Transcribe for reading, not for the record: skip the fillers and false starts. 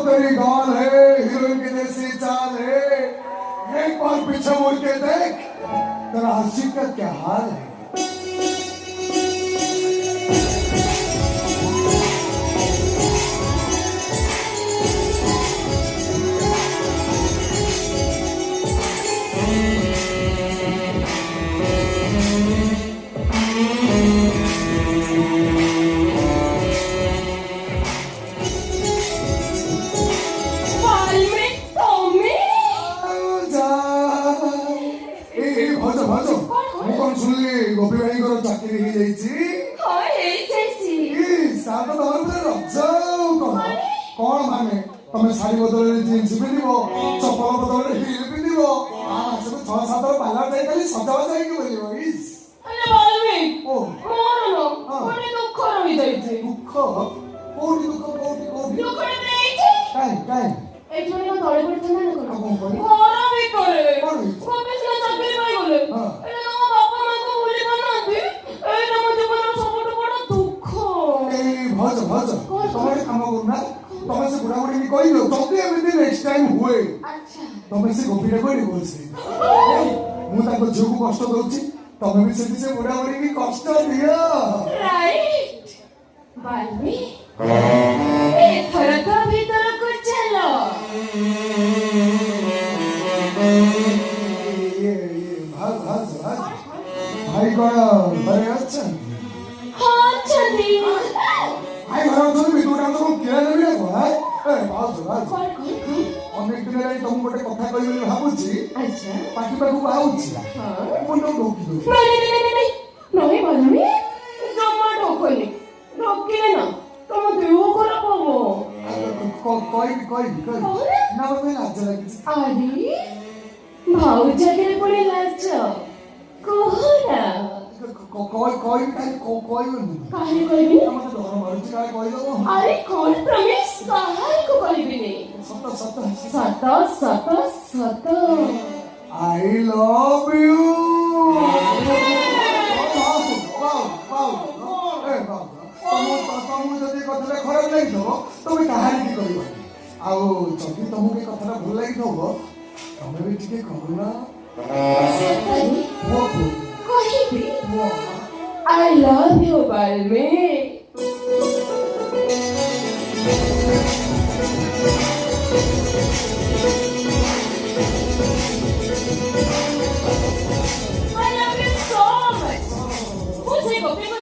तेरी गाल है हीरोइन के जैसी चाल है, एक बार पीछे मुड़ के देख तेरा आशिक का क्या हाल है। गोपी भाई को चाकरी ही जाइछि हां हे जाइछि ई सात दर पे रजाऊ कोन माने तमे साड़ी बदल जींस पिनिबो चप्पल बदल हिल पिनिबो आ सब 6-7 पाला जाई खाली सजावा जाई के बोलिबो इस अरे बालवी ओ मोर नो कोने दुख रही जाइछि दुख कोडी दुख रे देइछि काई ए जोने तळे पडछ ना कोन कोन घर भी करे कोन कोबे से चाकरी पाई गले ए ना बापा मां को भूली करनांती ए ना मो जीवन सबटु बड़ दुख ए भज तमे काम करना तमे से बुढ़ा बुढ़ी कहि दो जल्दी एमती नेक्स्ट टाइम हुए अच्छा तमे से गोपी रे कहि बोलसी मु ताको झुकु कष्ट दउची तमे भी से बुढ़ा बुढ़ी की कष्ट दियो राइट बालवी ए थर का भीतर को चलो भाई कौन भरे अच्छा हाँ चली भाई घर तो भी दूर तो केला नहीं है भाई ए भाज अनेक दिन रे तुम गोटे कथा कहि बोली भाबुची अच्छा पाटी पाखु आउची हां मुंड डोकी दो नहीं बालवी जमा ढोकनी ढोकिले ना तुम देह खराब हबो कोई ना बोले लाज लागिଛି अरे भाऊजा के पड़े लाज कोहरा कोई बोलनी काहे कहबी मत डर मारुची काय कहि दो अरे कौन प्रमेश काहे को कहबी ने सत आई लव यू तमु जदि कथले खराब लागि थो तमे कहानी की कहबो आउ जदि तमु के कथरा भल लागि थो तमे भी ठीक कहना कहबी आई लव यू बालमी